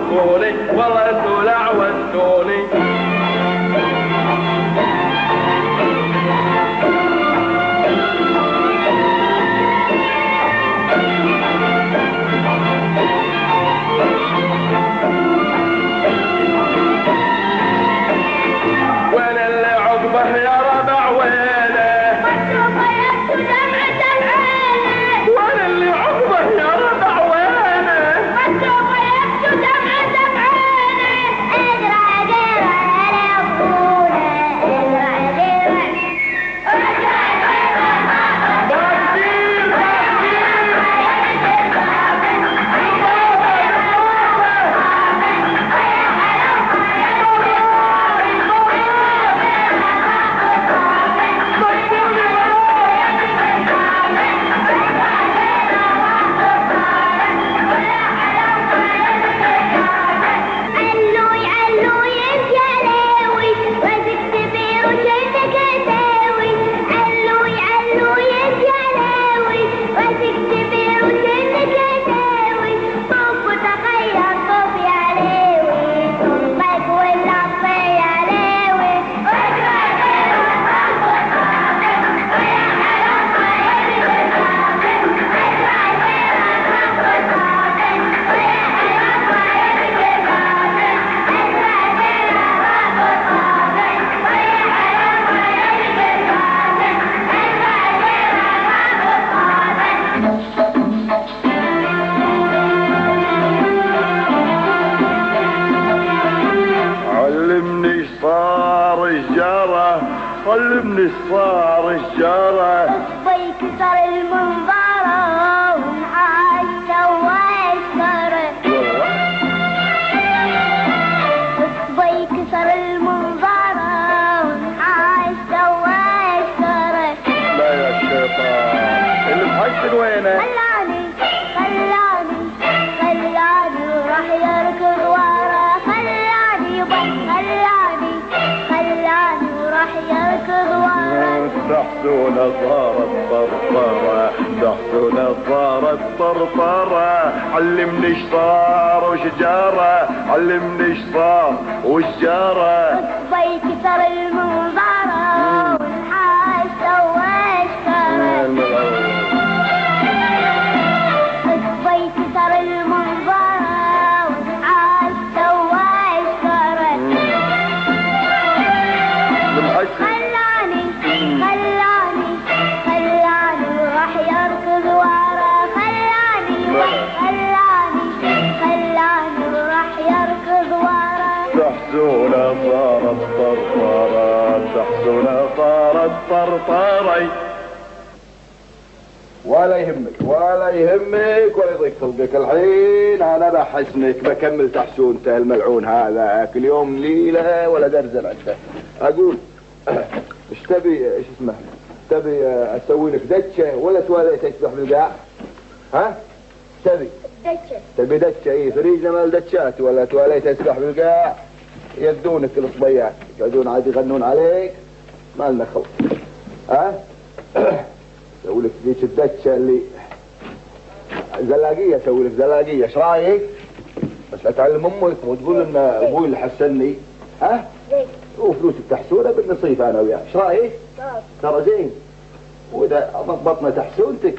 عوقوني والله انتوا عودتوني. وين اللي عقبه يا ربع وينه؟ وين اللي عقبه يا ربع وينه؟ علمني صار الجرى صبي كسر المنظرة ونعاش سوا الشرة. صبي كسر المنظرة ونعاش سوا الشرة. لا يا شيطان المحسن وينه؟ خلاني وراح يركض ورا. خلاني وراح يركض ورا. تحسون صارت طرطرة تحسون صارت طرطرة. علمني ايش صار وش جرى علمني ايش صار وش جرى. صبي كسر المنظرة ونحاش سوا الشرة. صبي كسر المنظرة ونحاش سوا الشرة. خلاني وراح يركض ورا. خلاني وراح يركض ورا. تحسون صارت طرطرة تحسون صارت طرطرة. ولا يهمك ولا يضيق خلقك. الحين انا بحسنك بكمل تحسونته الملعون هذا كل يوم ليله ولا درزل عنده. اقول ايش تبي ايش اسمه تبي اسوي لك دشه ولا تواليت تسبح بالقاع؟ ها؟ تبي دشه اي فريجنا مال دشات ولا تواليت تسبح بالقاع؟ يدونك الصبيات يقعدون عاد يغنون عليك ما لنا خلق. ها؟ اسوي لك ذيك الدشه اللي زلاقيه اسوي لك زلاقيه ايش رايك؟ بس اتعلم امك وتقول ان ابوي اللي حسني. ها؟ وفلوس التحسونه بالنصيف انا وياك ايش رايك؟ ترى زين. واذا ضبطنا تحسونتك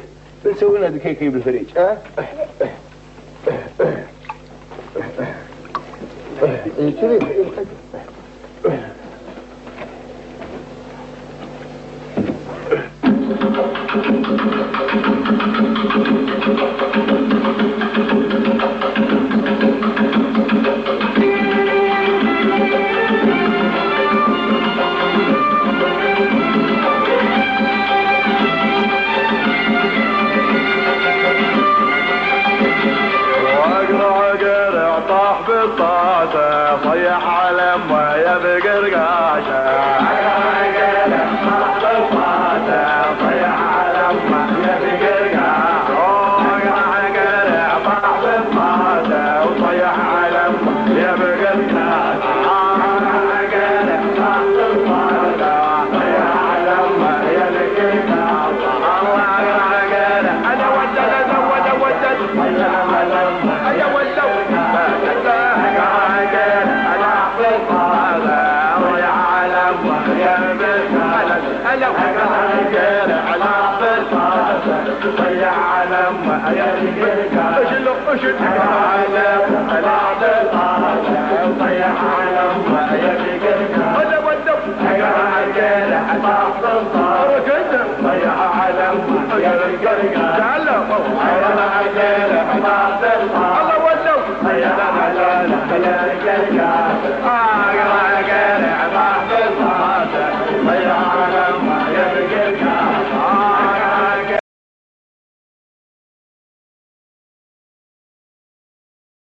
بنسوي لنا دكيكي بالفريج. ها؟ كذي صيح على مويه بقرقاشه. صيح على هلا وسهلا على ضيع علم يا رجال اشلق اشد علم بعد الارض ضيع علم يا رجال هلا ودف يا رجال بعد الارض ضيع علم يا رجال تعال يا رجال بعد الارض